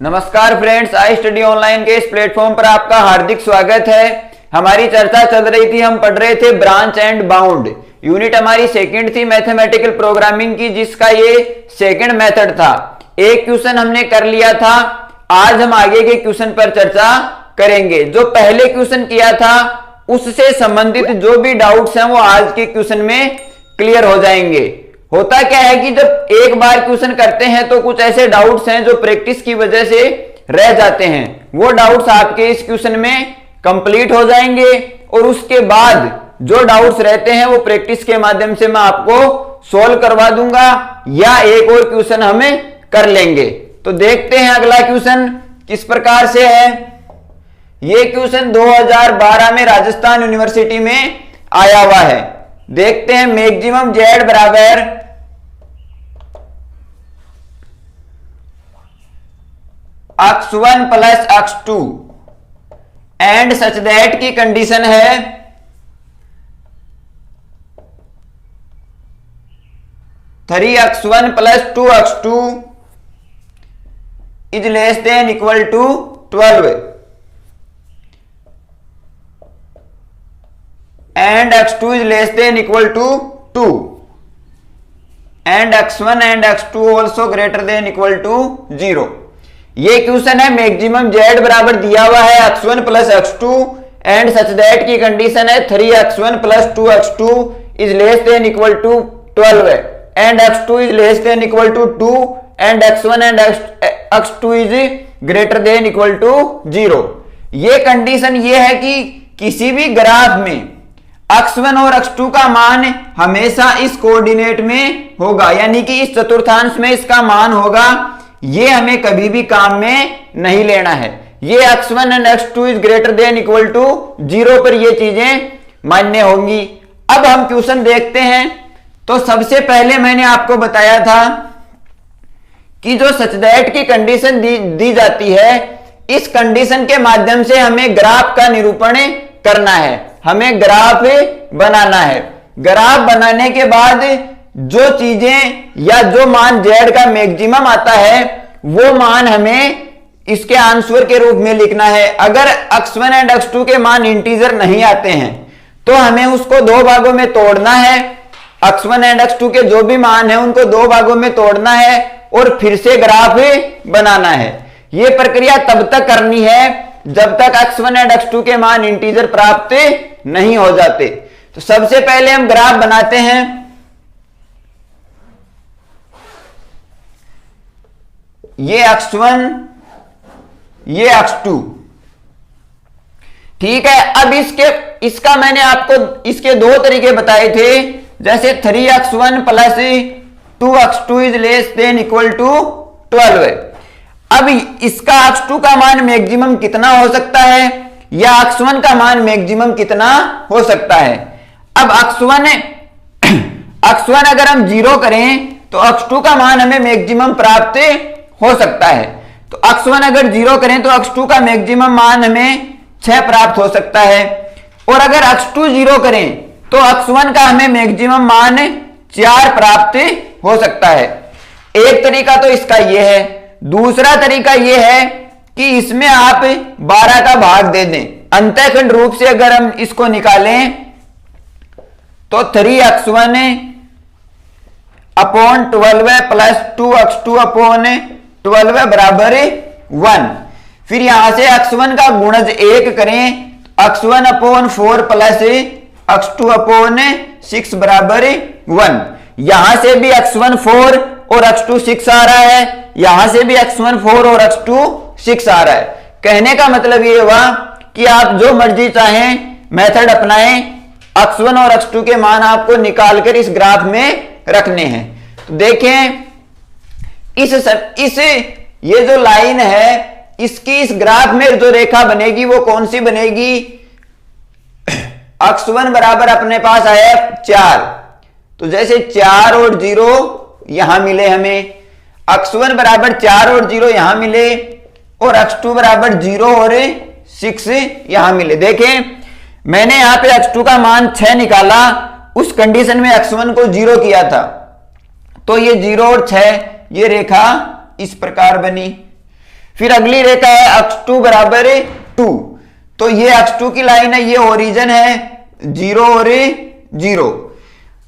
नमस्कार friends, I study online के इस प्लेटफॉर्म पर आपका हार्दिक स्वागत है। हमारी चर्चा चल रही थी, हम पढ़ रहे थे ब्रांच एंड बाउंड। यूनिट हमारी सेकंड थी मैथमेटिकल प्रोग्रामिंग की, जिसका ये सेकंड मेथड था। एक क्वेश्चन हमने कर लिया था। आज हम आगे के क्वेश्चन पर चर्चा करेंगे। जो पहले क्वेश्चन किया था उससे संबंधित जो भी डाउट्स हैं वो आज के क्वेश्चन में क्लियर हो जाएंगे। होता क्या है कि जब एक बार क्वेश्चन करते हैं तो कुछ ऐसे डाउट्स हैं जो प्रैक्टिस की वजह से रह जाते हैं। वो डाउट्स आपके इस क्वेश्चन में कंप्लीट हो जाएंगे और उसके बाद जो डाउट्स रहते हैं वो प्रैक्टिस के माध्यम से मैं आपको सॉल्व करवा दूंगा या एक और क्वेश्चन हमें कर लेंगे। तो देखते हैं अगला क्वेश्चन किस प्रकार से है। ये क्वेश्चन 2012 में राजस्थान यूनिवर्सिटी में आया हुआ है। देखते हैं, मैक्सिमम जेड बराबर x1 plus x2 and such that की कंडीशन है 3x1 plus 2x2 is less than equal to 12 and x2 is less than equal to 2 and x1 and x2 also greater than equal to 0। ये question है, maximum z बराबर दिया हुआ है x1 plus x2 and such that की condition है 3x1 plus 2x2 is less than equal to 12 and x2 is less than equal to 2 and x1 and x2 is greater than equal to 0। ये condition ये है कि किसी भी graph में x1 और x2 का मान हमेशा इस कोऑर्डिनेट में होगा, यानी कि इस चतुर्थांश में इसका मान होगा। ये हमें कभी भी काम में नहीं लेना है। ये x1 and x2 is greater than equal to 0 पर ये चीजें मान्य होंगी। अब हम क्वेश्चन देखते हैं। तो सबसे पहले मैंने आपको बताया था कि जो सच दैट की कंडीशन दी जाती है, इस कंडीशन के माध्यम से हमें ग्राफ का निरूपण करना है, हमें ग्राफ बनाना है। ग्राफ बनाने के बाद जो चीजें या जो मान z का मैक्सिमम आता है वो मान हमें इसके आंसर के रूप में लिखना है। अगर x1 एंड x2 के मान इंटीजर नहीं आते हैं तो हमें उसको दो भागों में तोड़ना है। x1 एंड x2 के जो भी मान है उनको दो भागों में तोड़ना है और फिर से ग्राफ बनाना है। यह प्रक्रिया तब तक करनी है जब तक x1 एंड x2 के मान इंटीजर प्राप्त नहीं हो जाते। तो सबसे पहले हम ग्राफ बनाते हैं। ये x1, ये x2, ठीक है। अब इसका मैंने आपको इसके दो तरीके बताए थे, जैसे 3x1 plus 2x2 is less than equal to 12। अब इसका x2 का मान मैक्सिमम कितना हो सकता है या x1 का मान मैक्सिमम कितना हो सकता है। अब x1 अगर हम 0 करें तो x2 का मान हमें मैक्सिमम प्राप्त हो सकता है। तो x1 अगर 0 करें तो x2 का मैक्सिमम मान हमें 6 प्राप्त हो सकता है। और अगर x2 0 करें तो x1 का हमें मैक्सिमम मान 4 प्राप्त हो सकता है। एक तरीका तो इसका यह है। दूसरा तरीका यह है कि इसमें आप 12 का भाग दे दें। अंतःखंड रूप से अगर हम इसको निकालें तो 3x1 upon 12 plus 2x2 upon 12 बराबर 1। फिर यहां से x1 का गुणज 1 करें, x1 upon 4 plus x2 upon 6 बराबर 1। यहां से भी x1 4 और x2 6 आ रहा है, यहां से भी x1 4 और x2 6 आ रहा है। कहने का मतलब ये हुआ कि आप जो मर्जी चाहें मेथड अपनाएं, x1 और x2 के मान आपको निकालकर इस ग्राफ में रखने हैं। तो देखें, ये जो लाइन है इसकी इस ग्राफ में जो रेखा बनेगी वो कौन सी बनेगी। x1 बराबर अपने पास आया 4, तो जैसे 4 और 0 यहां मिले हमें, x1 बराबर 4 और 0 यहां मिले और x2 बराबर 0 और 6 यहां मिले। देखें, मैंने यहां पे x2 का मान 6 निकाला, उस कंडीशन में x1 को 0 किया था, तो ये 0 और 6 ये रेखा इस प्रकार बनी। फिर अगली रेखा है x2 बराबर 2, तो ये x2 की लाइन है, ये ओरिजिन है 0 और 0,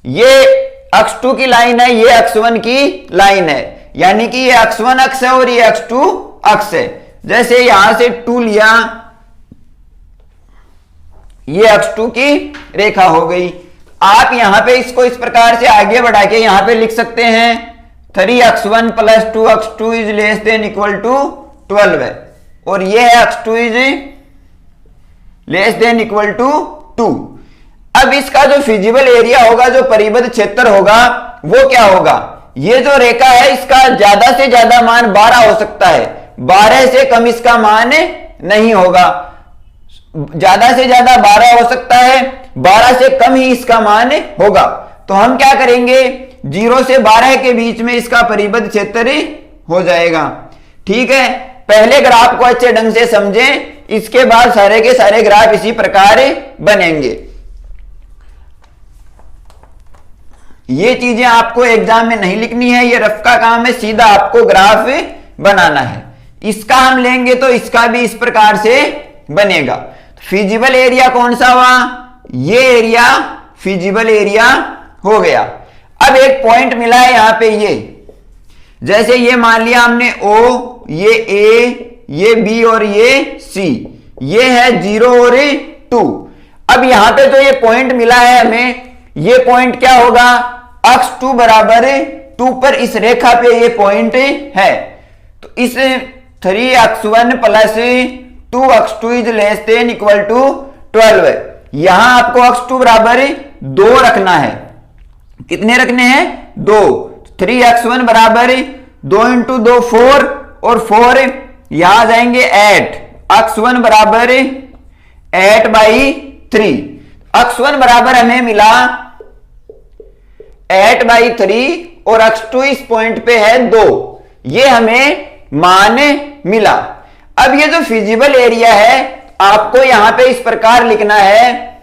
ये x2 की लाइन है, ये x1 की लाइन है, यानी कि ये x1 अक्ष है और ये x2 अक्ष है। जैसे यहां से 2 लिया, ये x2 की रेखा हो गई। आप यहां पे इसको इस प्रकार से आगे बढ़ा के यहां पे लिख सकते हैं 3x1 plus 2x2 is less than equal to 12 है, और ये है x2 is less than equal to 2। अब इसका जो फिजिबल एरिया होगा, जो परिबद्ध क्षेत्र होगा, वो क्या होगा? ये जो रेखा है इसका ज्यादा से ज्यादा मान 12 हो सकता है, 12 से कम इसका मान नहीं होगा। ज्यादा से ज्यादा 12 हो सकता है, 12 से कम ही इसका मान होगा। तो हम क्या करेंगे, 0 से 12 के बीच में इसका परिबद्ध क्षेत्र हो जाएगा। ठीक है, पहले ग्राफ को अच्छे ढंग से समझें, इसके बाद सारे के सारे ग्राफ इसी प्रकार बनेंगे। ये चीजें आपको एग्जाम में नहीं लिखनी है, ये रफ का काम है, सीधा आपको ग्राफ बनाना है। इसका हम लेंगे तो इसका भी इस प्रकार से बनेगा। फिजिबल एरिया कौन सा हुआ? ये एरिया फिजिबल एरिया हो गया। अब एक पॉइंट मिला है यहां पे, ये जैसे ये मान लिया हमने O, ये A, ये B और ये C, ये है 0 और 2। अब यहां पे जो ये पॉइंट मिला है हमें, ये पॉइंट क्या होगा? x2 बराबर 2 पर इस रेखा पे ये पॉइंट है, तो इस 3x1 plus 2x2 is less than equal to 12 है। यहां आपको x2 बराबर 2 रखना है। कितने रखने हैं? 2। 3x1 बराबर 2 इंटू 2 4, और 4 यहां आ जाएंगे 8। x1 बराबर 8/3। x1 बराबर हमें मिला 8/3 और x2 इस पॉइंट पे है 2, ये हमें मान मिला। अब ये जो फिजिबल एरिया है आपको यहां पे इस प्रकार लिखना है,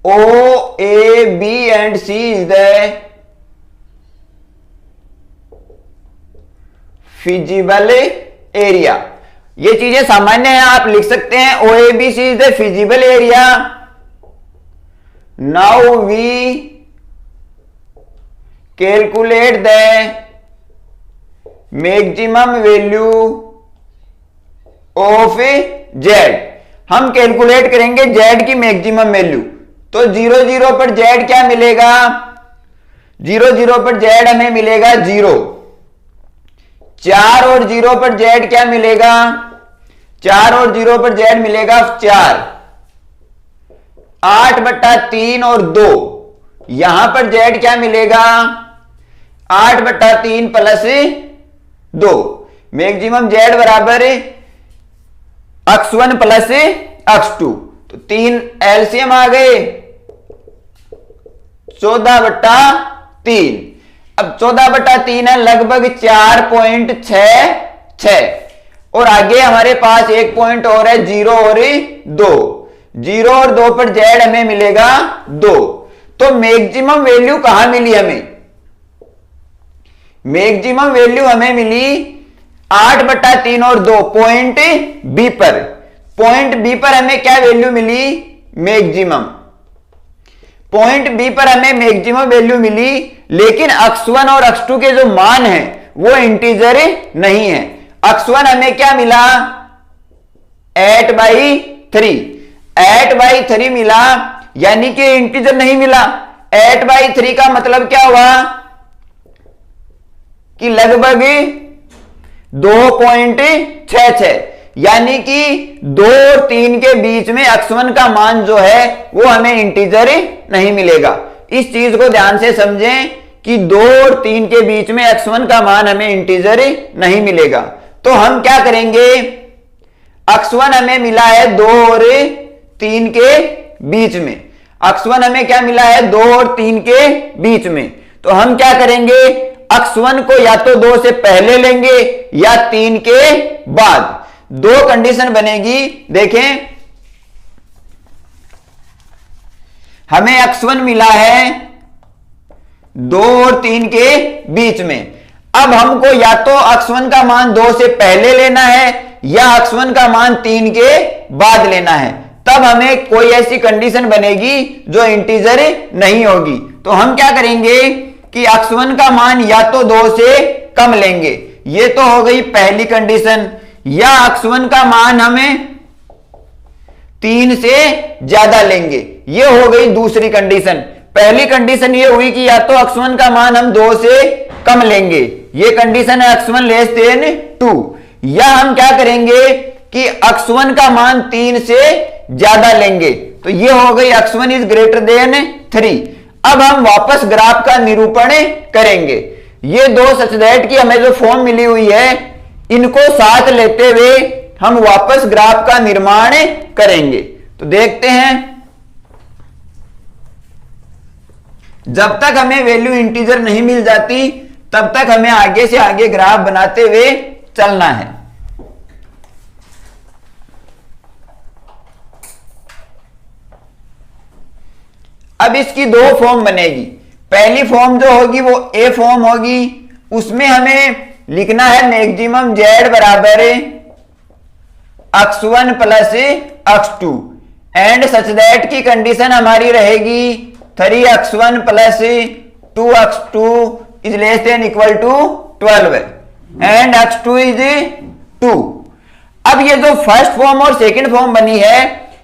O, A, B and C is the feasible area. ये चीजें सामान्य है, आप लिख सकते हैं OABC is the feasible area. Now we calculate the maximum value of Z। हम कैलकुलेट करेंगे Z की मैक्सिमम वैल्यू। तो 0 0 पर Z क्या मिलेगा? 0 0 पर Z हमें मिलेगा 0। 4 और 0 पर Z क्या मिलेगा? 4 और 0 पर Z मिलेगा 4। 8/3 और 2, यहां पर Z क्या मिलेगा? 8/3 प्लस 2। मैक्सिमम Z बराबर x1 प्लस x2, तो 3 एलसीएम आ गए 14/3। अब 14/3 है लगभग 4.66, और आगे हमारे पास एक पॉइंट और है 0 और 2। 0 और 2 पर Z हमें मिलेगा 2। तो मैक्सिमम वैल्यू कहां मिली हमें? मैक्सिमम वैल्यू हमें मिली 8/3 और 2 पॉइंट B पर। पॉइंट B पर हमें क्या वैल्यू मिली? मैक्सिमम। पॉइंट B पर हमें मैक्सिमम वैल्यू मिली, लेकिन x1 और x2 के जो मान हैं वो इंटीजर नहीं है। x1 हमें क्या मिला? 8/3। 8/3 मिला, यानी कि इंटीजर नहीं मिला। 8/3 का मतलब क्या हुआ कि लगभग 2.66, यानी कि 2 और 3 के बीच में x1 का मान जो है वो हमें इंटीजर नहीं मिलेगा। इस चीज को ध्यान से समझें कि 2 और 3 के बीच में x1 का मान हमें इंटीजर नहीं मिलेगा। तो हम क्या करेंगे? x1 हमें मिला है 2 और 3 के बीच में। x1 हमें क्या मिला है? 2 और 3 के बीच में। तो हम क्या करेंगे? x1 को या तो 2 से पहले लेंगे या 3 के बाद। दो कंडीशन बनेगी। देखें, हमें x1 मिला है 2 और 3 के बीच में। अब हमको या तो x1 का मान 2 से पहले लेना है या x1 का मान 3 के बाद लेना है, तब हमें कोई ऐसी कंडीशन बनेगी जो इंटीजर नहीं होगी। तो हम क्या करेंगे कि x1 का मान या तो 2 से कम लेंगे, ये तो हो गई पहली कंडीशन, या x1 का मान हमें 3 से ज्यादा लेंगे, ये हो गई दूसरी कंडीशन। पहली कंडीशन ये हुई कि या तो x1 का मान हम 2 से कम लेंगे, ये कंडीशन है x1 लेस देन 2, या हम क्या करेंगे कि x1 का मान 3 से ज्यादा लेंगे, तो ये हो गई x1 इज ग्रेटर देन 3। अब हम वापस ग्राफ का निरूपण करेंगे। ये दो सच दैट की हमें जो फॉर्म मिली हुई है, इनको साथ लेते हुए हम वापस ग्राफ का निर्माण करेंगे। तो देखते हैं, जब तक हमें वैल्यू इंटीजर नहीं मिल जाती तब तक हमें आगे से आगे ग्राफ बनाते हुए चलना है। अब इसकी दो फॉर्म बनेगी। पहली फॉर्म जो होगी वो ए फॉर्म होगी, उसमें हमें लिखना है मैक्सिमम जेड बराबर x1 plus x2 and such that की कंडीशन हमारी रहेगी 3x1 plus 2x2 is less than equal to 12 and x2 is 2। अब ये जो फर्स्ट फॉर्म और सेकंड फॉर्म बनी है,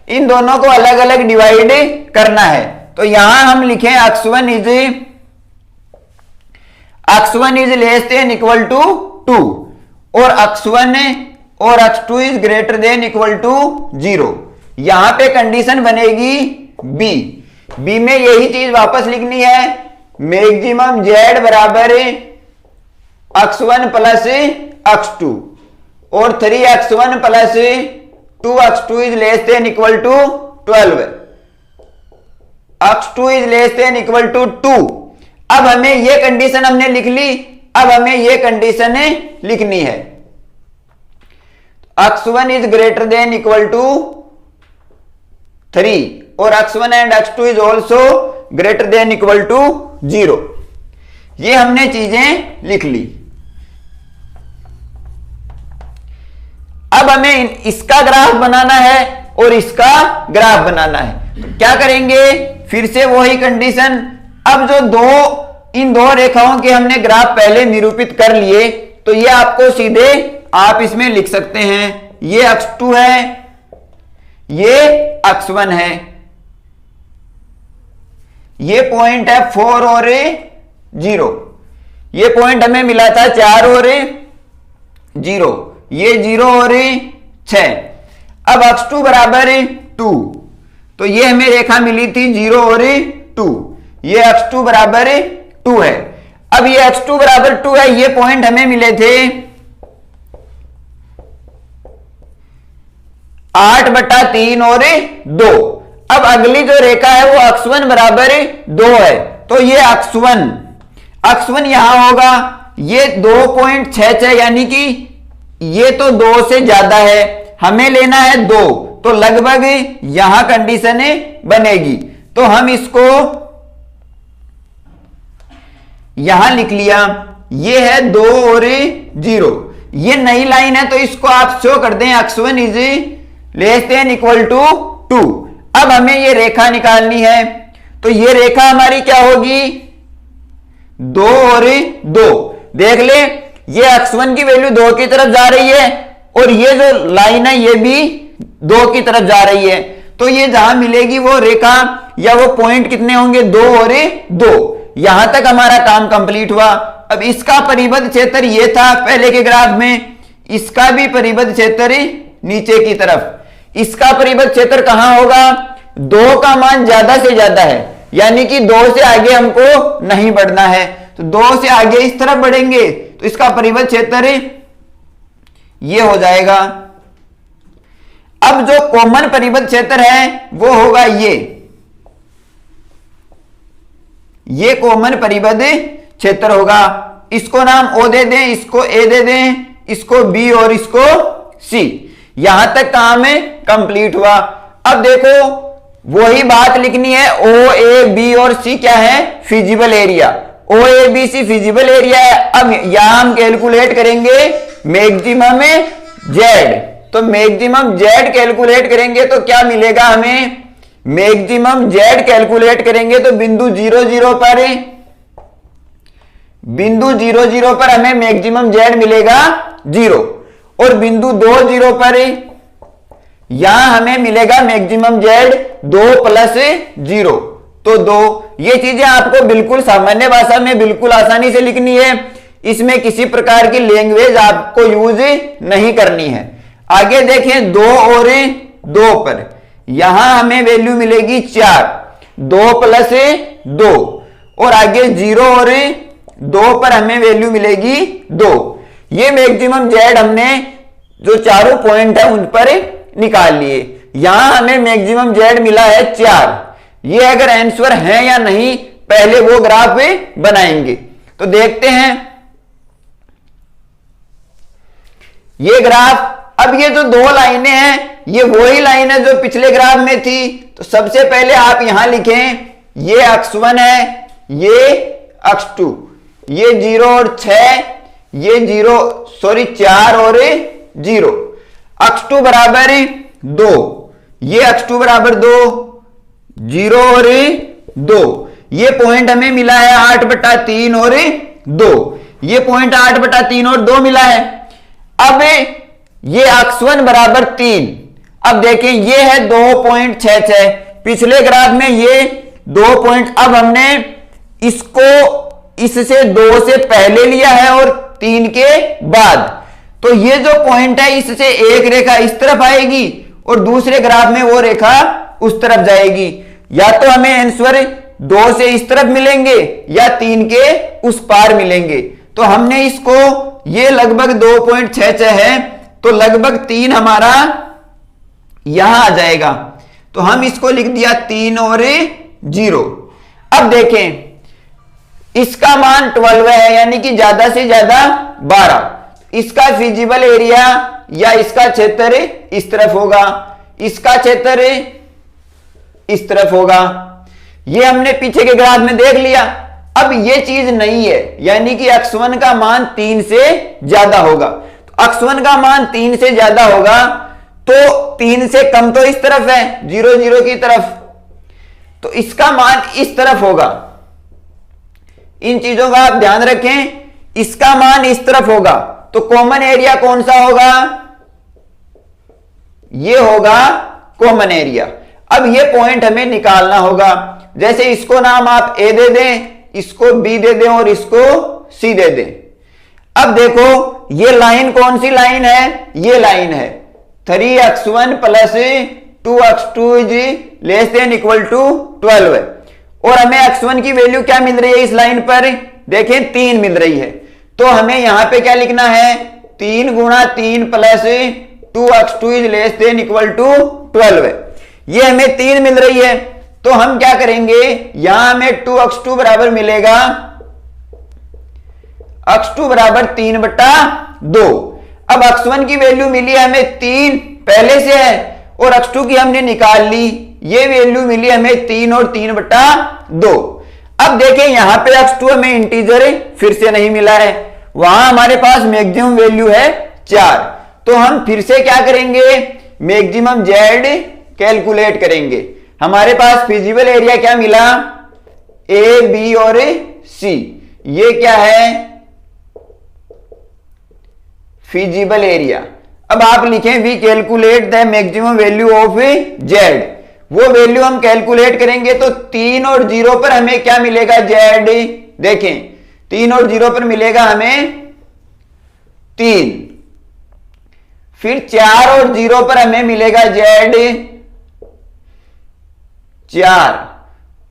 इन दोनों को अलग अलग डिवाइड करना है। तो यहां हम लिखें x1 is less than equal to 2 और x1 और x2 is greater than equal to 0। यहां पे कंडीशन बनेगी बी में यही चीज वापस लिखनी है, मैक्सिमम जेड बराबर x1 प्लस x2 और 3x1 plus 2x2 is less than equal to 12, x2 is less than equal to 2। अब हमें ये कंडीशन हमने लिख ली, अब हमें ये कंडीशन लिखनी है, x1 is greater than equal to 3 और x1 and x2 is also greater than equal to 0। ये हमने चीजें लिख ली। अब हमें इसका ग्राफ बनाना है और इसका ग्राफ बनाना है। तो क्या करेंगे, फिर से वही कंडीशन। अब जो इन दो रेखाओं के हमने ग्राफ पहले निरूपित कर लिए, तो ये आपको सीधे आप इसमें लिख सकते हैं, ये x2 है, ये x1 है, ये पॉइंट है 4 और 0, ये पॉइंट हमें मिला था 4 और 0, ये 0 और 6। अब x2 बराबर 2, तो ये हमें रेखा मिली थी 0 और 2, ये x2 बराबर 2 है। अब ये x2 बराबर 2 है, ये पॉइंट हमें मिले थे 8/3 और 2। अब अगली जो रेखा है वो x1 बराबर 2 है, तो ये x1 यहां होगा, ये 2.66 यानी कि ये तो 2 से ज्यादा है, हमें लेना है 2, तो लगभग यहां कंडीशन बनेगी। तो हम इसको यहां लिख लिया, ये है 2 और 0, ये नई लाइन है तो इसको आप शो कर दें x1 is less than equal to 2। अब हमें ये रेखा निकालनी है, तो ये रेखा हमारी क्या होगी, 2 और 2। देख ले, ये x1 की वैल्यू 2 की तरफ जा रही है और ये जो लाइन है ये भी 2 की तरफ जा रही है, तो ये जहां मिलेगी वो रेखा या वो पॉइंट कितने होंगे, 2 और 2। यहां तक हमारा काम कंप्लीट हुआ। अब इसका परिबद्ध क्षेत्र ये था पहले के ग्राफ में, इसका भी परिबद्ध क्षेत्र नीचे की तरफ। इसका परिबद्ध क्षेत्र कहां होगा, 2 का मान ज्यादा से ज्यादा है, यानी कि 2 से आगे हमको नहीं बढ़ना है, तो 2 से आगे इस तरफ बढ़ेंगे तो इसका परिबद्ध क्षेत्र ये हो जाएगा। अब जो कॉमन परिबद्ध क्षेत्र है वो होगा ये कॉमन परिबद्ध क्षेत्र होगा। इसको नाम O दे दें, इसको A दे दें, इसको B और इसको C। यहां तक काम कंप्लीट हुआ। अब देखो वही बात लिखनी है, O, A, B और C क्या है, feasible area. O A B C feasible area है। अब यहां हम कैलकुलेट करेंगे मैक्सिमम जेड। तो मैक्सिमम जेड कैलकुलेट करेंगे तो क्या मिलेगा हमें, मैक्सिमम जेड कैलकुलेट करेंगे तो बिंदु 0 0 पर, बिंदु 0 0 पर हमें मैक्सिमम जेड मिलेगा 0, और बिंदु 2 0 पर यहां हमें मिलेगा मैक्सिमम जेड 2 प्लस 0, तो 2। ये चीजें आपको बिल्कुल सामान्य भाषा में बिल्कुल आसानी से लिखनी है, इसमें किसी प्रकार की लैंग्वेज आपको यूज नहीं करनी है। आगे देखें 2 और 2 पर, यहां हमें वैल्यू मिलेगी 4, 2 प्लस 2, और आगे 0 और 2 पर हमें वैल्यू मिलेगी 2। ये मैक्सिमम जेड हमने जो चारों पॉइंट है उन पर निकाल लिए। यहां हमें मैक्सिमम जेड मिला है 4। ये अगर आंसर है या नहीं पहले वो ग्राफ बनाएंगे। तो देखते हैं ये ग्राफ। अब ये जो 2 लाइनें हैं ये वही लाइन है जो पिछले ग्राफ में थी। तो सबसे पहले आप यहां लिखें, ये अक्ष 1 है, ये अक्ष 2, ये 0 और 6, ये 4 और 0, अक्ष 2 बराबर 2, ये अक्ष 2 बराबर 2, 0 और 2। ये पॉइंट हमें मिला है 8/3 और 2, ये पॉइंट 8/3 और 2 मिला है। अब ये अक्ष 1 बराबर 3। अब देखें ये है 2.66, पिछले ग्राफ में ये 2 पॉइंट, अब हमने इसको इससे 2 से पहले लिया है और 3 के बाद। तो ये जो पॉइंट है इससे एक रेखा इस तरफ आएगी और दूसरे ग्राफ में वो रेखा उस तरफ जाएगी। या तो हमें आंसर 2 से इस तरफ मिलेंगे या 3 के उस पार मिलेंगे। तो हमने इसको, ये लगभग 2.66 है, तो लगभग 3 हमारा यहां आ जाएगा। तो हम इसको लिख दिया 3 और 0। अब देखें इसका मान 12 है, यानी कि ज्यादा से ज्यादा 12। इसका फिजिबल एरिया या इसका क्षेत्र इस तरफ होगा, इसका क्षेत्र इस तरफ होगा। ये हमने पीछे के ग्राफ में देख लिया। अब ये चीज नहीं है, यानी कि अक्ष 1 का मान 3 से ज्यादा होगा। तो अक्ष 1 का मान 3 से ज्यादा होगा तो 3 से कम तो इस तरफ है, 0 0 की तरफ, तो इसका मान इस तरफ होगा। इन चीजों का आप ध्यान रखें, इसका मान इस तरफ होगा। तो कॉमन एरिया कौन सा होगा, ये होगा कॉमन एरिया। अब ये पॉइंट हमें निकालना होगा। जैसे इसको नाम आप ए दे दें, इसको बी दे दें और इसको सी दे दें। अब देखो ये लाइन कौन सी लाइन है, ये लाइन है 3x1 plus 2x2 is less than equal to 12 है। और हमें x1 की वैल्यू क्या मिल रही है इस लाइन पर, देखें 3 मिल रही है। तो हमें यहां पे क्या लिखना है, 3 गुणा 3 plus 2x2 is less than equal to 12 है। ये हमें 3 मिल रही है। तो हम क्या करेंगे, यहां हमें 2x2 बराबर मिलेगा, x2 बराबर 3/2। अब x1 की वैल्यू मिली हमें 3 पहले से है और x2 की हमने निकाल ली, ये वैल्यू मिली हमें 3 और 3/2। अब देखें यहां पे x2 हमें इंटीजर फिर से नहीं मिला है, वहां हमारे पास मैक्सिमम वैल्यू है 4। तो हम फिर से क्या करेंगे, मैक्सिमम जेड कैलकुलेट करेंगे। हमारे पास फिजिबल एरिया क्या मिला, ए बी और सी। ये क्या है, फिजिबल एरिया। अब आप लिखें we calculate the maximum value of z. वो वैल्यू हम कैलकुलेट करेंगे तो 3 और 0 पर हमें क्या मिलेगा, जेड। देखें 3 और 0 पर मिलेगा हमें 3, फिर 4 और 0 पर हमें मिलेगा जेड 4,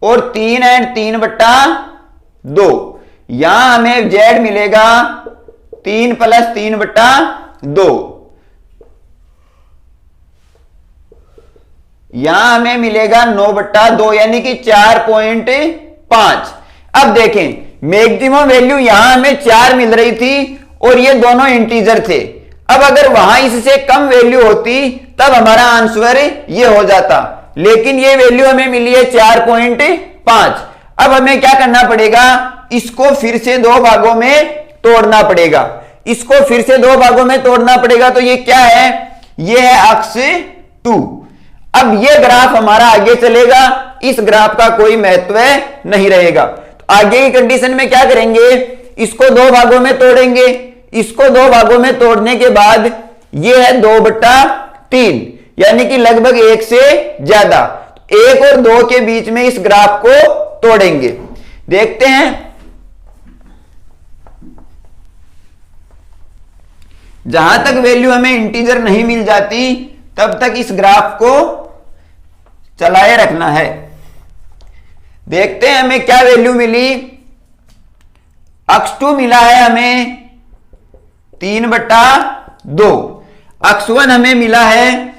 और 3 एंड 3/2। यहां हमें जेड मिलेगा 3 प्लस 3/2। यहां हमें मिलेगा 9/2, यानी कि 4.5। अब देखें मैक्सिमम वैल्यू यहां हमें 4 मिल रही थी और ये दोनों इंटीजर थे। अब अगर वहां इससे कम वैल्यू होती तब हमारा आंसर ये हो जाता, लेकिन ये वैल्यू हमें मिली है 4.5। अब हमें क्या करना पड़ेगा, इसको फिर से दो भागों में तोड़ना पड़ेगा। इसको फिर से दो भागों में तोड़ना पड़ेगा, तो ये क्या है, ये है अक्ष 2। अब ये ग्राफ हमारा आगे चलेगा, इस ग्राफ का कोई महत्व नहीं रहेगा। तो आगे की कंडीशन में क्या करेंगे, इसको दो भागों में तोड़ेंगे। इसको दो भागों में तोड़ने के बाद ये है 2/3, यानी कि लगभग 1 से ज्यादा। 1 और 2 के बीच में इस ग्राफ को तोड़ेंगे। देखते हैं, जहां तक वैल्यू हमें इंटीजर नहीं मिल जाती तब तक इस ग्राफ को चलाए रखना है। देखते हैं हमें क्या वैल्यू मिली। अक्ष 2 मिला है हमें 3/2, अक्ष 1 हमें मिला है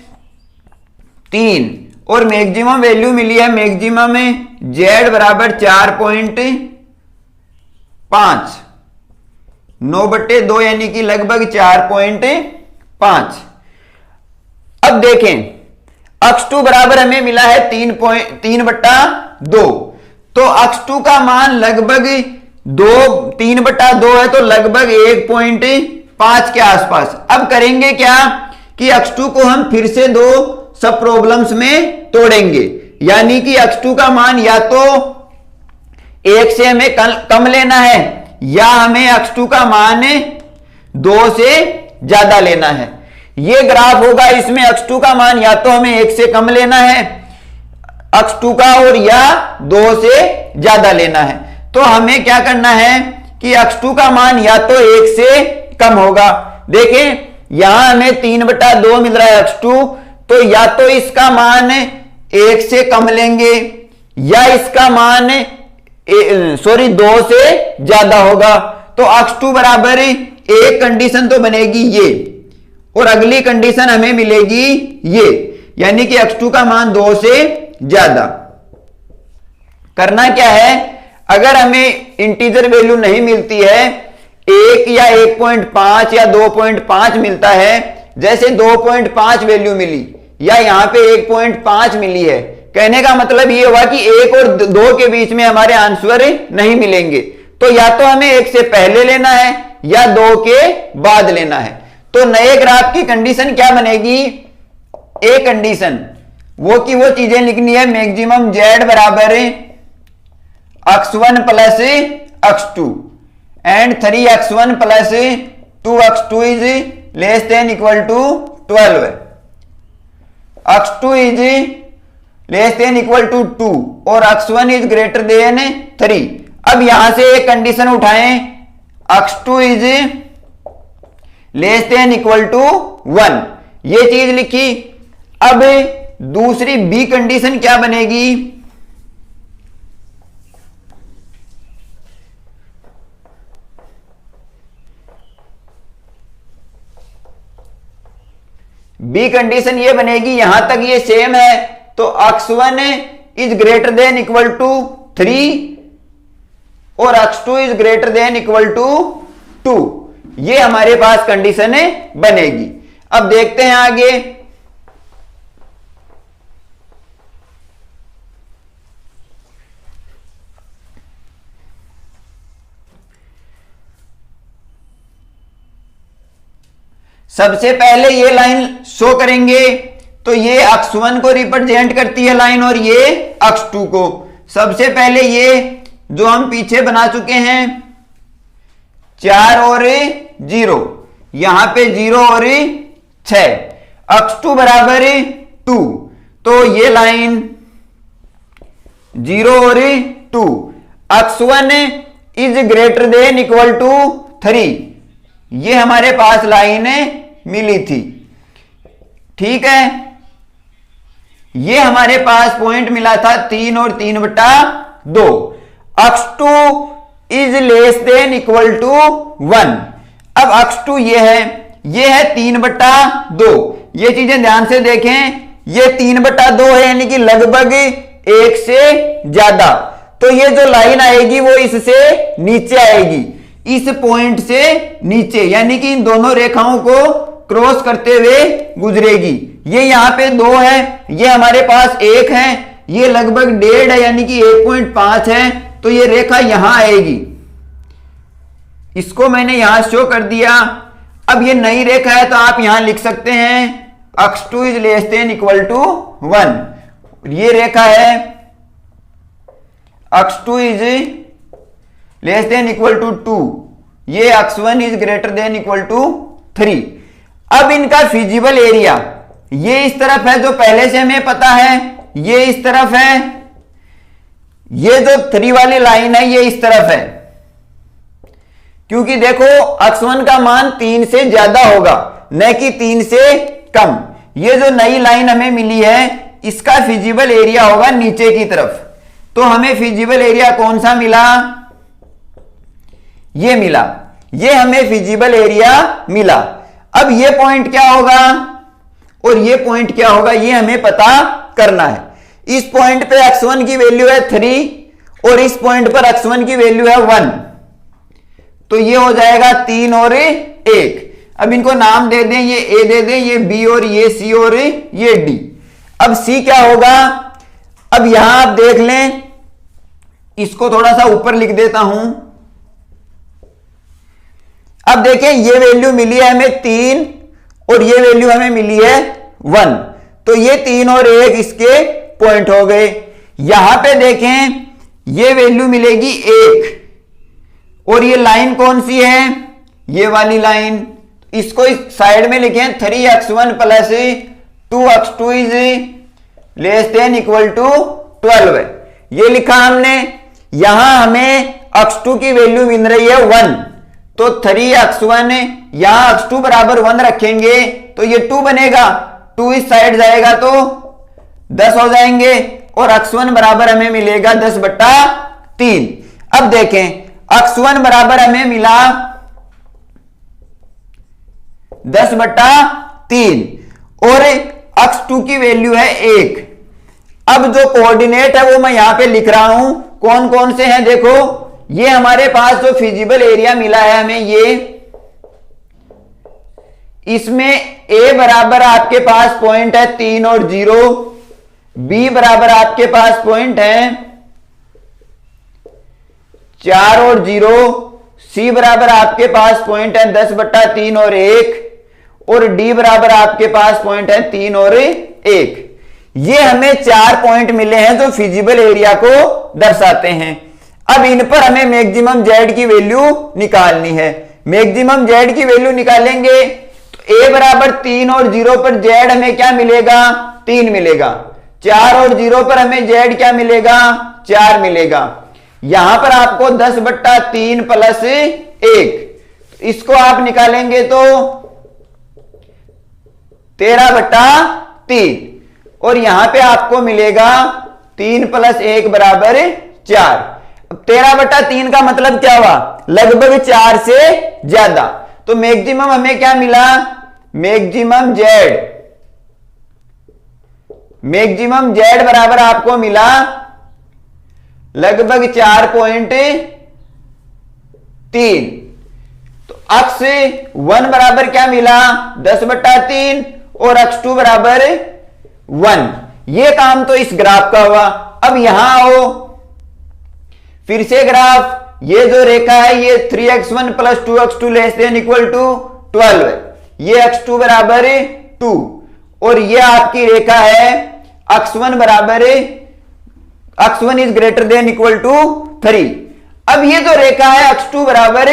3 और मैक्सिमम वैल्यू मिली है, मैक्सिमम में z बराबर 4.5, 9/2 यानी कि लगभग 4.5। अब देखें, अक्ष 2 बराबर हमें मिला है 3/2, तो अक्ष 2 का मान लगभग 3/2 है, तो लगभग 1.5 के आसपास। अब करेंगे क्या कि अक्ष 2 को हम फिर से दो सब प्रॉब्लम्स में तोड़ेंगे, यानी कि अक्ष 2 का मान या तो 1 से हमें कम लेना है या हमें अक्ष 2 का मान 2 से ज्यादा लेना है। ये ग्राफ होगा, इसमें अक्ष 2 का मान या तो हमें 1 से कम लेना है अक्ष 2 का, और या 2 से ज्यादा लेना है। तो हमें क्या करना है कि अक्ष 2 का मान या तो 1 से कम होगा। देखें, यहां हमें 3/2 मिल रहा है अक्ष 2, तो या तो इसका मान 1 से कम लेंगे या इसका मान 2 से ज्यादा होगा। तो अक्ष 2 बराबर एक कंडीशन तो बनेगी ये, और अगली कंडीशन हमें मिलेगी ये, यानी कि अक्ष 2 का मान 2 से ज्यादा। करना क्या है, अगर हमें इंटीजर वैल्यू नहीं मिलती है, 1 या 1.5 या 2.5 मिलता है, जैसे 2.5 वैल्यू मिली या यहां पे 1.5 मिली है, कहने का मतलब ये हुआ कि 1 और 2 के बीच में हमारे आंसर नहीं मिलेंगे। तो या तो हमें 1 से पहले लेना है या 2 के बाद लेना है। तो नए ग्राफ की कंडीशन क्या बनेगी, ए कंडीशन वो की वो चीजें लिखनी है, मैक्सिमम z बराबर अक्ष 1 plus x 2 and 3x1 plus 2x2 is less than equal to 12, x 2 is less than equal to 2 और अक्ष 1 इज ग्रेटर देन 3। अब यहां से एक कंडीशन उठाएं, x 2 is less than equal to 1, ये चीज लिखी। अब दूसरी बी कंडीशन क्या बनेगी, बी कंडीशन ये बनेगी, यहां तक ये सेम है, तो x 1 is greater than equal to 3 और x 2 is greater than equal to 2, ये हमारे पास कंडीशन बनेगी। अब देखते हैं आगे, सबसे पहले ये लाइन शो करेंगे, तो ये अक्ष 1 को रिप्रेजेंट करती है लाइन और ये अक्ष 2 को। सबसे पहले ये जो हम पीछे बना चुके हैं 4 और 0, यहां पे 0 और 6, अक्ष 2 बराबर 2, तो ये लाइन 0 और 2, x 1 is greater than equal to 3, ये हमारे पास लाइन मिली थी। ठीक है, ये हमारे पास पॉइंट मिला था 3 और 3/2, x 2 is less than equal to 1। अब अक्ष 2 ये है 3/2, ये चीजें ध्यान से देखें, ये 3/2 है यानी कि लगभग 1 से ज्यादा। तो ये जो लाइन आएगी वो इससे नीचे आएगी, इस पॉइंट से नीचे, यानी कि इन दोनों रेखाओं को क्रॉस करते हुए गुजरेगी। ये यहां पे 2 है, ये हमारे पास 1 है, ये लगभग 1.5 है यानी कि 1.5 है, तो ये रेखा यहां आएगी। इसको मैंने यहां शो कर दिया। अब ये नई रेखा है तो आप यहां लिख सकते हैं x2 is less than equal to 1। ये रेखा है x2 is less than equal to 2, ये x1 is greater than equal to 3। अब इनका फिजिबल एरिया ये इस तरफ है जो पहले से हमें पता है, ये इस तरफ है, ये जो 3 वाली लाइन है ये इस तरफ है, क्योंकि देखो x1 का मान 3 से ज्यादा होगा न कि 3 से कम। ये जो नई लाइन हमें मिली है इसका फिजिबल एरिया होगा नीचे की तरफ। तो हमें फिजिबल एरिया कौन सा मिला, ये मिला, ये हमें फिजिबल एरिया मिला। अब ये पॉइंट क्या होगा और ये पॉइंट क्या होगा ये हमें पता करना है। इस पॉइंट पे x1 की वैल्यू है 3 और इस पॉइंट पर x1 की वैल्यू है 1, तो ये हो जाएगा 3 और 1। अब इनको नाम दे दें, ये A दे दें, ये B और ये C और ये D। अब C क्या होगा, अब यहां आप देख लें, इसको थोड़ा सा ऊपर लिख देता हूं। अब देखें ये वैल्यू मिली है हमें 3 और ये वैल्यू हमें मिली है 1, तो ये 3 और 1 इसके पॉइंट हो गए। यहां पे देखें ये वैल्यू मिलेगी 1 और ये लाइन कौन सी है, ये वाली लाइन, इसको इस साइड में लिखें 3x1 plus 2x2 is less than equal to 12 है, ये लिखा हमने। यहां हमें x2 की वैल्यू मिल रही है 1, तो 3x1 यहां x2 बराबर 1 रखेंगे तो ये 2 बनेगा, 2 इस साइड जाएगा तो 10 हो जाएंगे और x1 बराबर हमें मिलेगा 10/3। अब देखें x1 बराबर हमें मिला 10/3 और x2 की वैल्यू है 1। अब जो कोऑर्डिनेट है वो मैं यहां पे लिख रहा हूं, कौन कौन से हैं देखो। ये हमारे पास जो फिजिबल एरिया मिला है हमें, ये इसमें A बराबर आपके पास पॉइंट है 3 और 0, B बराबर आपके पास पॉइंट है 4 और 0, C बराबर आपके पास पॉइंट है 10/3 और 1 और D बराबर आपके पास पॉइंट है 3 और 1। ये हमें 4 पॉइंट मिले हैं जो फिजिबल एरिया को दर्शाते हैं। अब इन पर हमें मैक्सिमम Z की वैल्यू निकालनी है। मैक्सिमम Z की वैल्यू निकालेंगे तो A बराबर 3 और 0 पर Z हमें क्या मिलेगा, 3 मिलेगा। 4 और 0 पर हमें Z क्या मिलेगा, 4 मिलेगा। यहां पर आपको 10/3 प्लस 1, इसको आप निकालेंगे तो 13/3 और यहां पे आपको मिलेगा 3 + 1 बराबर 4। 13/3 का मतलब क्या हुआ, लगभग 4 से ज्यादा। तो मैक्सिमम हमें क्या मिला, मैक्सिमम Z बराबर आपको मिला लगभग 4.3। तो x1 बराबर क्या मिला 10/3 और x2 बराबर 1। ये काम तो इस ग्राफ का हुआ। अब यहां आओ, फिर से ग्राफ, ये जो रेखा है ये 3x1 + 2x2 less than equal to 12 है, ये x2 बराबर 2 और ये आपकी रेखा है x1 बराबर x1 is greater than equal to 3। अब ये जो रेखा है x2 बराबर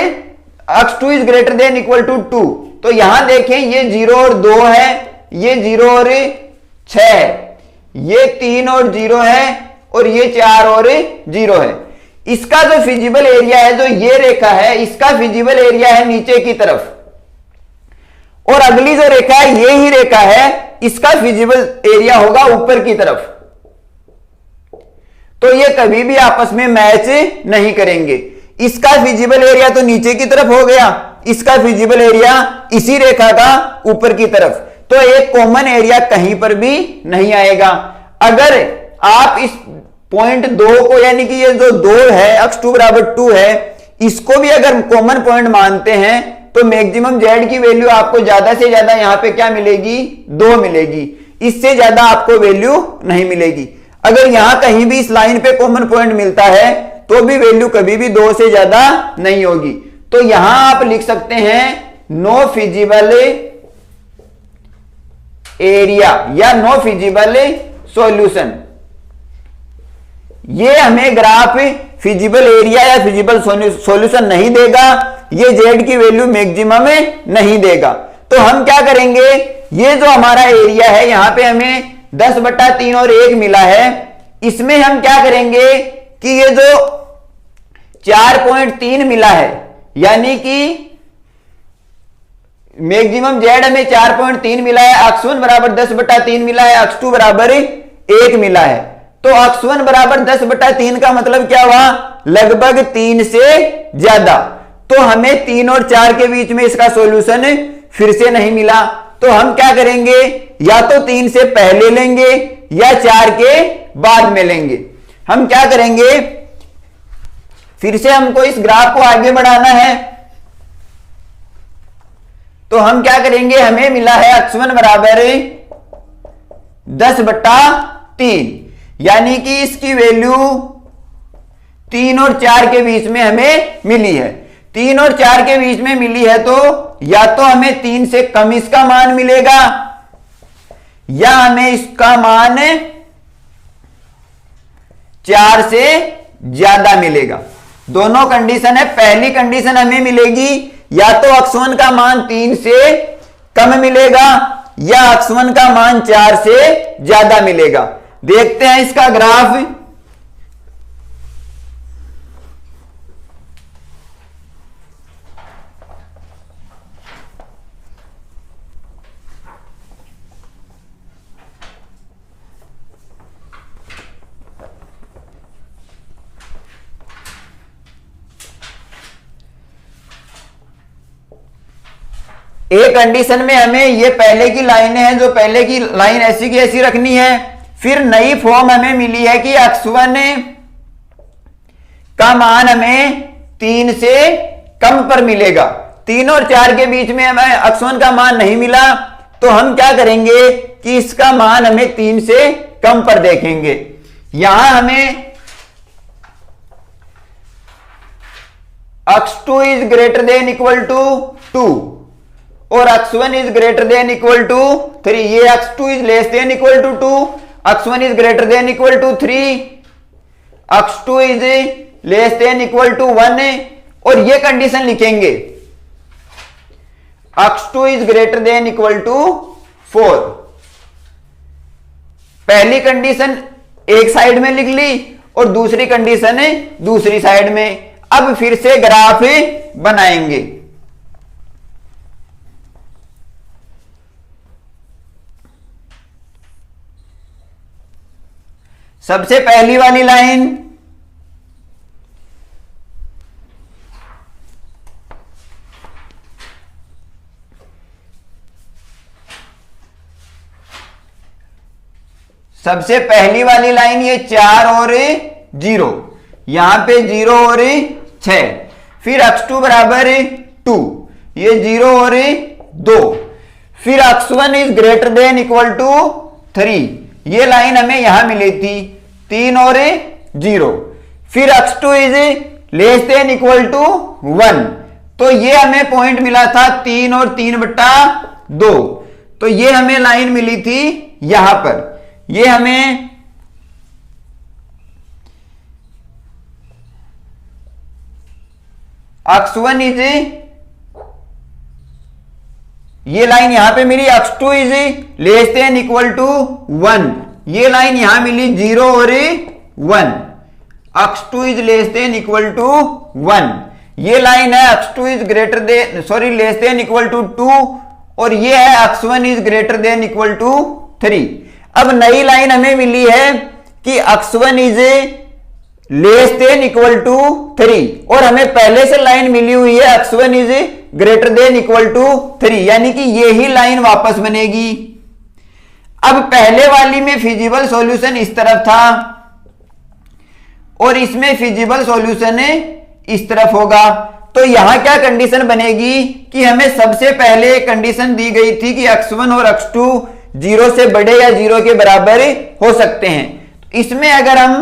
x2 is greater than equal to 2, तो यहां देखें ये 0 और 2 है, ये 0 और 6 है, ये 3 और 0 है और ये 4 और 0 है। इसका जो फिजिबल एरिया है, जो ये रेखा है, इसका फिजिबल एरिया है नीचे की तरफ और अगली जो रेखा है ये ही रेखा है, इसका फिजिबल एरिया होगा ऊपर की तरफ। तो ये कभी भी आपस में मैच नहीं करेंगे। इसका फिजिबल एरिया तो नीचे की तरफ हो गया, इसका फिजिबल एरिया इसी रेखा का ऊपर की तरफ, तो एक कॉमन एरिया कहीं पर भी नहीं आएगा। अगर आप इस पॉइंट 2 को, यानी कि ये जो 2 है x2 बराबर 2 है, इसको भी अगर कॉमन पॉइंट मानते हैं तो मैक्सिमम Z की वैल्यू आपको ज्यादा से ज्यादा यहां पे क्या मिलेगी, 2 मिलेगी। इससे ज्यादा आपको वैल्यू नहीं मिलेगी। अगर यहां कहीं भी इस लाइन पे कॉमन पॉइंट मिलता है तो भी वैल्यू कभी भी 2 से ज्यादा नहीं होगी। तो यहां आप लिख सकते हैं नो फिजिबल एरिया या नो फिजिबल सॉल्यूशन। ये हमें ग्राफ फिजिबल एरिया या फिजिबल सॉल्यूशन नहीं देगा, ये जेड की वैल्यू मैक्सिमम नहीं देगा। तो हम क्या करेंगे, ये जो हमारा एरिया है यहां पे हमें 10/3 और 1 मिला है, इसमें हम क्या करेंगे कि ये जो 4.3 मिला है, यानी कि मैक्सिमम जेड हमें 4.3 मिला है, x1 बराबर 10/3 मिला है, x2 बराबर 1 मिला है। तो x1 बराबर 10/3 का मतलब क्या हुआ, लगभग 3 से ज्यादा। तो हमें 3 और 4 के बीच में इसका सॉल्यूशन फिर से नहीं मिला, तो हम क्या करेंगे, या तो 3 से पहले लेंगे या 4 के बाद में लेंगे। हम क्या करेंगे, फिर से हमको इस ग्राफ को आगे बढ़ाना है, तो हम क्या करेंगे, हमें मिला है x1 बराबर 10/3, यानी कि इसकी वैल्यू 3 और 4 के बीच में हमें मिली है। 3 और 4 के बीच में मिली है, तो या तो हमें 3 से कम इसका मान मिलेगा या हमें इसका मान 4 से ज्यादा मिलेगा। दोनों कंडीशन है। पहली कंडीशन हमें मिलेगी या तो x1 का मान 3 से कम मिलेगा या x1 का मान 4 से ज्यादा मिलेगा। देखते हैं इसका ग्राफ। एक कंडीशन में हमें ये पहले की लाइनें हैं, जो पहले की लाइन ऐसी की ऐसी रखनी है। फिर नई फॉर्म हमें मिली है कि x1 का मान हमें 3 से कम पर मिलेगा। 3 और 4 के बीच में हमें x1 का मान नहीं मिला, तो हम क्या करेंगे कि इसका मान हमें 3 से कम पर देखेंगे। यहां हमें x2 is greater than equal to 2 और x1 is greater than equal to 3। ये x2 is less than equal to 2, x1 is greater than equal to 3, x2 is less than equal to 1, और ये कंडीशन लिखेंगे x2 is greater than equal to 4। पहली condition एक side में लिख ली और दूसरी कंडीशन दूसरी साइड में। अब फिर से ग्राफ बनाएंगे। सबसे पहली वाली लाइन ये 4 और 0, यहां पे 0 और 6। फिर x2 बराबर 2, ये 0 और 2। फिर x1 is greater than equal to 3, ये लाइन हमें यहां मिली थी 3 और 0। फिर x2 is less than equal to 1, तो ये हमें पॉइंट मिला था 3 और 3/2, तो ये हमें लाइन मिली थी यहां पर। ये हमें x1 इज, ये लाइन यहां पे मिली x2 is less than equal to 1, ये लाइन यहां मिली 0 और 1, x2 is less than equal to 1। ये लाइन है x2 is greater than less than equal to 2, और ये है x1 is greater than equal to 3। अब नई लाइन हमें मिली है कि x1 is less than equal to 3, और हमें पहले से लाइन मिली हुई है x1 is greater than equal to 3, यानी कि ये ही लाइन वापस बनेगी। अब पहले वाली में फिजिबल सॉल्यूशन इस तरफ था और इसमें फिजिबल सॉल्यूशन इस तरफ होगा। तो यहां क्या कंडीशन बनेगी कि हमें सबसे पहले कंडीशन दी गई थी कि x1 और x2 0 से बड़े या 0 के बराबर हो सकते हैं। इसमें अगर हम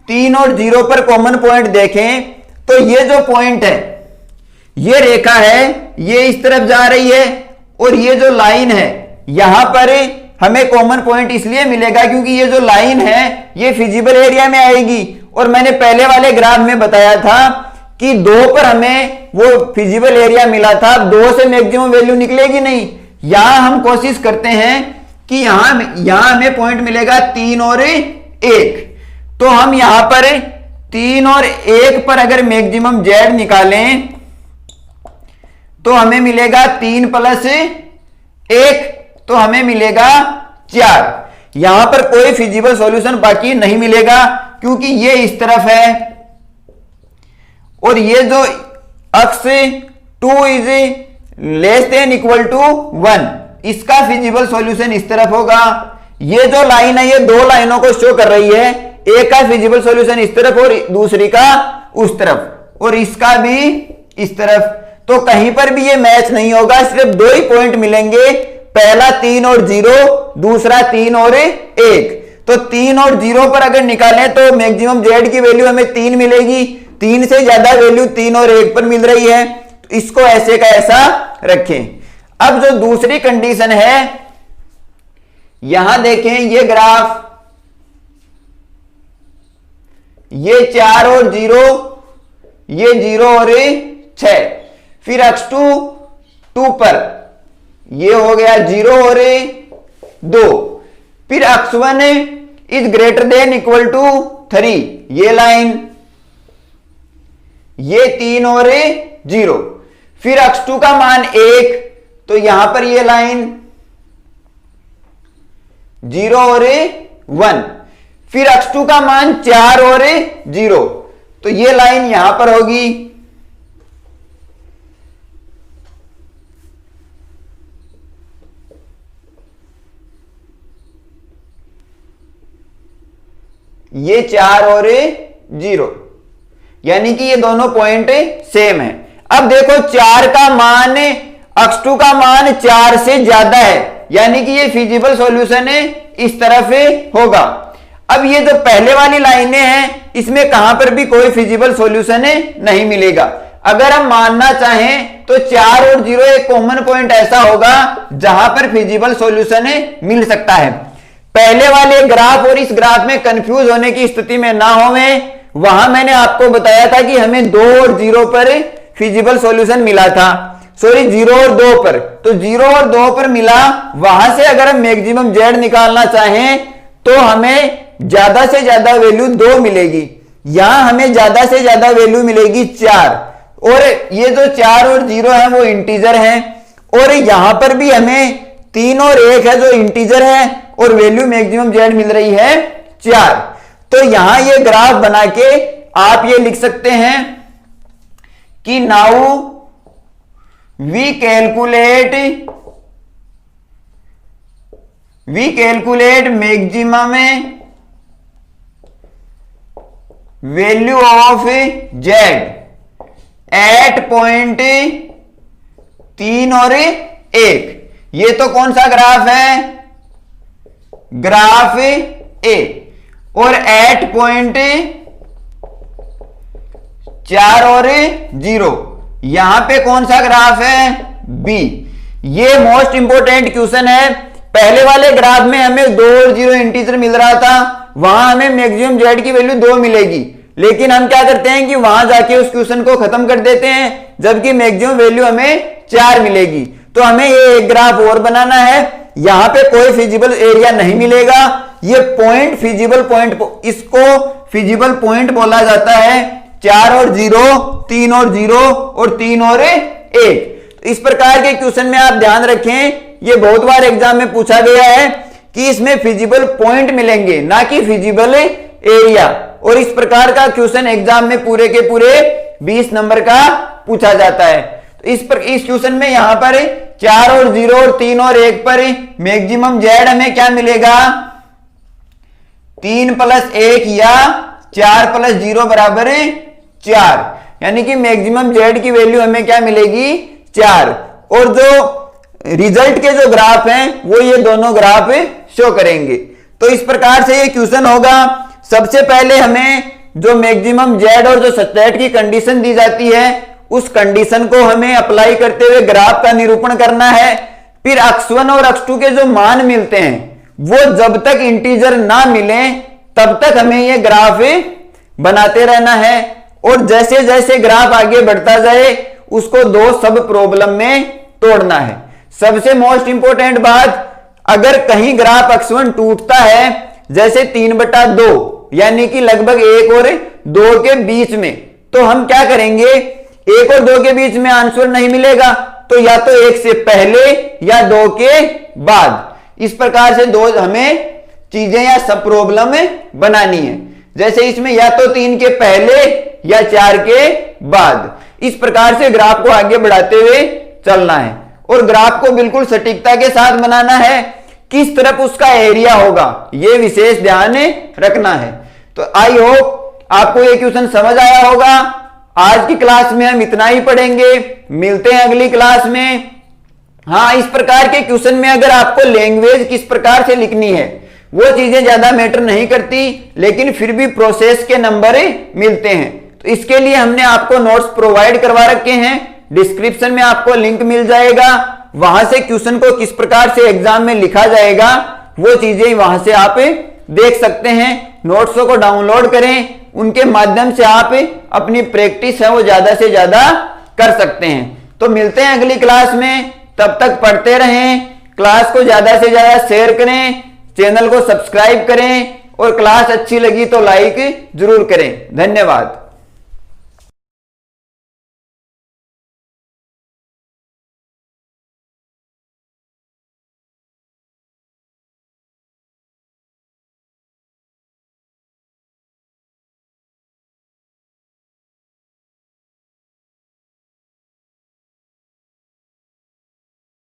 3 और 0 पर कॉमन पॉइंट देखें तो ये जो पॉइंट है ये रेखा है ये इस तरफ जा रही है और ये जो लाइन है यहां पर हमें कॉमन पॉइंट इसलिए मिलेगा क्योंकि ये जो लाइन है ये फिजिबल एरिया में आएगी। और मैंने पहले वाले ग्राफ में बताया था कि 2 पर हमें वो फिजिबल एरिया मिला था, 2 से मैक्सिमम वैल्यू निकलेगी नहीं। यहां हम कोशिश करते हैं कि यहां हमें पॉइंट मिलेगा 3 और 1, तो हम यहां पर 3 और 1 पर अगर मैक्सिमम जेड निकालें तो हमें मिलेगा 3 प्लस 1, तो हमें मिलेगा 4। यहां पर कोई फिजिबल सॉल्यूशन बाकी नहीं मिलेगा क्योंकि ये इस तरफ है और ये जो x 2 is less than equal to 1, इसका फिजिबल सॉल्यूशन इस तरफ होगा। ये जो लाइन है ये 2 लाइनों को शो कर रही है, एक का फिजिबल सॉल्यूशन इस तरफ और दूसरी का उस तरफ और इसका भी इस तरफ। तो कहीं पर भी ये मैच नहीं होगा, सिर्फ 2 ही पॉइंट मिलेंगे, पहला 3 और 0, दूसरा 3 और 1। तो 3 और 0 पर अगर निकालें तो मैक्सिमम जेड की वैल्यू हमें 3 मिलेगी, 3 से ज्यादा वैल्यू 3 और 1 पर मिल रही है, तो इसको ऐसे का ऐसा रखें। अब जो दूसरी कंडीशन है यहां देखें, ये ग्राफ ये 4 और 0, ये 0 और 6, फिर x2 2 पर ये हो गया 0 और 2, फिर x1 is greater than equal to 3, ये लाइन, ये 3 और 0, फिर x2 का मान 1, तो यहां पर ये लाइन 0 और 1, फिर x2 का मान 4 और 0, तो ये लाइन यहां पर होगी। ये 4 और 0, यानी कि ये दोनों पॉइंट सेम है। अब देखो 4 का मान x2 का मान 4 से ज्यादा है, यानी कि ये फिजिबल सॉल्यूशन इस तरफ होगा। अब ये जो पहले वाली लाइनें हैं इसमें कहां पर भी कोई फिजिबल सॉल्यूशन नहीं मिलेगा। अगर हम मानना चाहें तो 4 और 0 एक कॉमन पॉइंट ऐसा होगा जहां पर फिजिबल सॉल्यूशन मिल सकता है। पहले वाले ग्राफ और इस ग्राफ में कंफ्यूज होने की स्थिति में ना होवें, वहां मैंने आपको बताया था कि हमें 2 और 0 पर फिजिबल सॉल्यूशन मिला था, सॉरी 0 और 2 पर, तो 0 और 2 पर मिला, वहां से अगर हम मैक्सिमम जेड निकालना चाहें तो हमें ज्यादा से ज्यादा वैल्यू 2 मिलेगी, यहां हमें ज्यादा से ज्यादा वैल्यू मिलेगी 4, और ये जो 4 और 0 है वो इंटीजर हैं, और यहां पर भी हमें 3 और 1 है जो इंटीजर है और वैल्यू मैक्सिमम जेड मिल रही है 4। तो यहां ये ग्राफ बना के आप ये लिख सकते हैं कि now we calculate maximum value of z at point 3 और 1। ये तो कौन सा ग्राफ है, ग्राफ ए, और एट पॉइंट 4 और 0 यहां पे कौन सा ग्राफ है, बी। ये मोस्ट इंपोर्टेंट क्वेश्चन है। पहले वाले ग्राफ में हमें 2 और 0 इंटीजर मिल रहा था, वहां हमें मैक्सिमम जेड की वैल्यू 2 मिलेगी, लेकिन हम क्या करते हैं कि वहां जाके उस क्वेश्चन को खत्म कर देते हैं, जबकि मैक्सिमम वैल्यू हमें 4 मिलेगी। तो हमें ये एक ग्राफ और बनाना है, यहां पे कोई फिजिबल एरिया नहीं मिलेगा, ये पॉइंट फिजिबल पॉइंट, इसको फिजिबल पॉइंट बोला जाता है। 4 और 0, 3 और 0 और 3 और 1। तो इस प्रकार के क्वेश्चन में आप ध्यान रखें, ये बहुत बार एग्जाम में पूछा गया है कि इसमें फिजिबल पॉइंट मिलेंगे ना कि फिजिबल एरिया, और इस प्रकार का क्वेश्चन एग्जाम में पूरे के पूरे 20 नंबर का पूछा जाता है। तो इस क्वेश्चन में यहां पर 4 और 0 और 3 और 1 पर मैक्सिमम जेड हमें क्या मिलेगा, 3 प्लस 1 या 4 प्लस 0 बराबर 4, यानी कि मैक्सिमम जेड की वैल्यू हमें क्या मिलेगी, 4। और जो रिजल्ट के जो ग्राफ हैं वो ये दोनों ग्राफ शो करेंगे। तो इस प्रकार से ये क्वेश्चन होगा। सबसे पहले हमें जो मैक्सिमम जेड और जो सच दैट की कंडीशन दी जाती है उस कंडीशन को हमें अप्लाई करते हुए ग्राफ का निरूपण करना है। फिर x1 और x2 के जो मान मिलते हैं वो जब तक इंटीजर ना मिले तब तक हमें ये ग्राफ बनाते रहना है, और जैसे जैसे ग्राफ आगे बढ़ता जाए उसको दो सब प्रॉब्लम में तोड़ना है। सबसे मोस्ट इंपॉर्टेंट बात, अगर कहीं ग्राफ x1 टूटता है जैसे 3/2 यानी कि लगभग 1 और 2 के बीच में, तो हम क्या करेंगे, 1 और 2 के बीच में आंसर नहीं मिलेगा तो या तो 1 से पहले या 2 के बाद, इस प्रकार से दो हमें चीजें या सब प्रॉब्लम बनानी है। जैसे इसमें या तो 3 के पहले या 4 के बाद, इस प्रकार से ग्राफ को आगे बढ़ाते हुए चलना है, और ग्राफ को बिल्कुल सटीकता के साथ बनाना है। किस तरफ उसका एरिया होगा यह विशेष ध्यान रखना है। तो आई होप आपको यह क्वेश्चन समझ आया होगा। आज की क्लास में हम इतना ही पढ़ेंगे, मिलते हैं अगली क्लास में। हाँ, इस प्रकार के क्वेश्चन में अगर आपको लैंग्वेज किस प्रकार से लिखनी है वो चीजें ज्यादा मैटर नहीं करती, लेकिन फिर भी प्रोसेस के नंबर मिलते हैं। तो इसके लिए हमने आपको नोट्स प्रोवाइड करवा रखे हैं, डिस्क्रिप्शन में आपको लिंक मिल जाएगा, वहां से क्वेश्चन को किस प्रकार से एग्जाम में लिखा जाएगा वो चीजें वहां से आप देख सकते हैं। नोट्सों को डाउनलोड करें, उनके माध्यम से आप अपनी प्रैक्टिस है वो ज्यादा से ज्यादा कर सकते हैं। तो मिलते हैं अगली क्लास में, तब तक पढ़ते रहें, क्लास को ज्यादा से ज्यादा शेयर करें, चैनल को सब्सक्राइब करें, और क्लास अच्छी लगी तो लाइक जरूर करें। धन्यवाद।